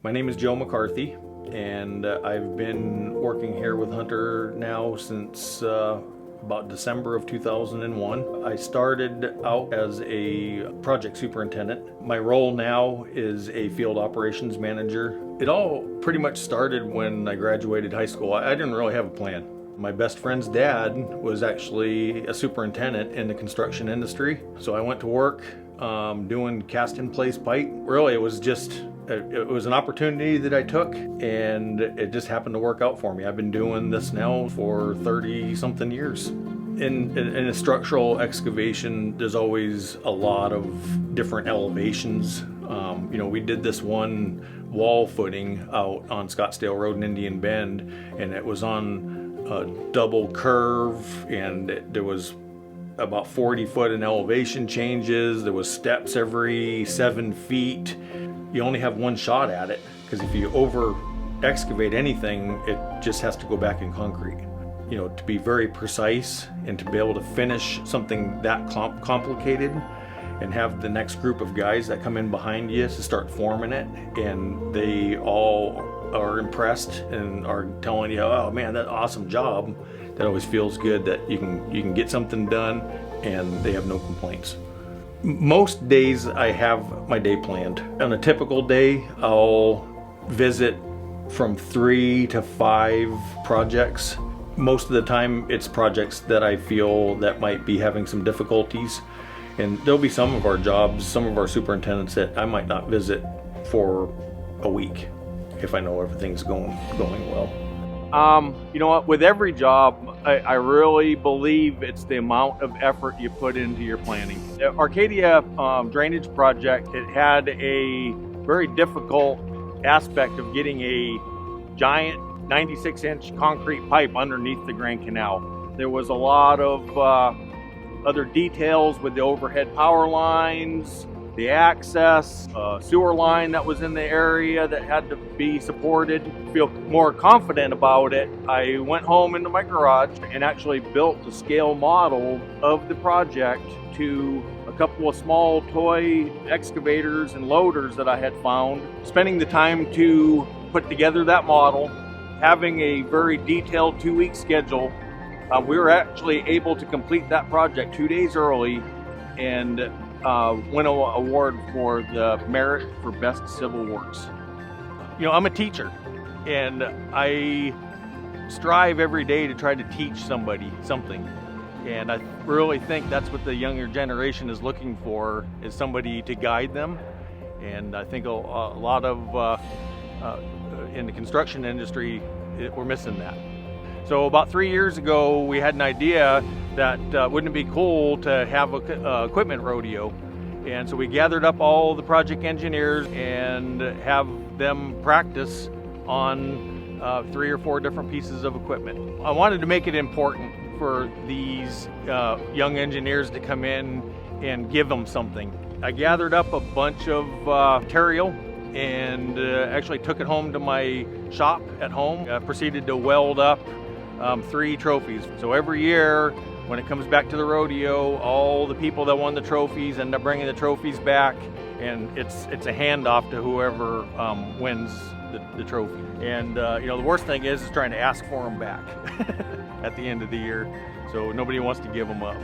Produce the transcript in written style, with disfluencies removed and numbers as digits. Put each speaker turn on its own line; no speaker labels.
My name is Joe McCarthy, and I've been working here with Hunter now since about December of 2001. I started out as a project superintendent. My role now is a field operations manager. It all pretty much started when I graduated high school. I didn't really have a plan. My best friend's dad was actually a superintendent in the construction industry. So I went to work doing cast-in-place pipe. Really, it was an opportunity that I took, and it just happened to work out for me. I've been doing this now for 30-something years. In a structural excavation, there's always a lot of different elevations. We did this one wall footing out on Scottsdale Road in Indian Bend, and it was on a double curve, and there was about 40 foot in elevation changes. There was steps every 7 feet. You only have one shot at it, because if you over excavate anything, it just has to go back in concrete. To be very precise and to be able to finish something that complicated and have the next group of guys that come in behind you to start forming it, and they all are impressed and are telling you, oh man, that awesome job. That always feels good that you can get something done and they have no complaints. Most days I have my day planned. On a typical day, I'll visit from 3 to 5 projects. Most of the time it's projects that I feel that might be having some difficulties. And there'll be some of our jobs, some of our superintendents that I might not visit for a week if I know everything's going well.
You know what, with every job, I really believe it's the amount of effort you put into your planning. The Arcadia drainage project, it had a very difficult aspect of getting a giant 96-inch concrete pipe underneath the Grand Canal. There was a lot of other details with the overhead power lines, the access, sewer line that was in the area that had to be supported. To feel more confident about it, I went home into my garage and actually built a scale model of the project to a couple of small toy excavators and loaders that I had found. Spending the time to put together that model, having a very detailed 2-week schedule, we were actually able to complete that project 2 days early and win an award for the Merit for Best Civil Works. I'm a teacher, and I strive every day to try to teach somebody something. And I really think that's what the younger generation is looking for, is somebody to guide them. And I think a lot of in the construction industry, we're missing that. So about 3 years ago, we had an idea that wouldn't it be cool to have a equipment rodeo? And so we gathered up all the project engineers and have them practice on 3 or 4 different pieces of equipment. I wanted to make it important for these young engineers to come in and give them something. I gathered up a bunch of material and actually took it home to my shop at home. I proceeded to weld up 3 trophies. So every year when it comes back to the rodeo, all the people that won the trophies end up bringing the trophies back, and it's a handoff to whoever wins the trophy. And the worst thing is trying to ask for them back at the end of the year. So nobody wants to give them up.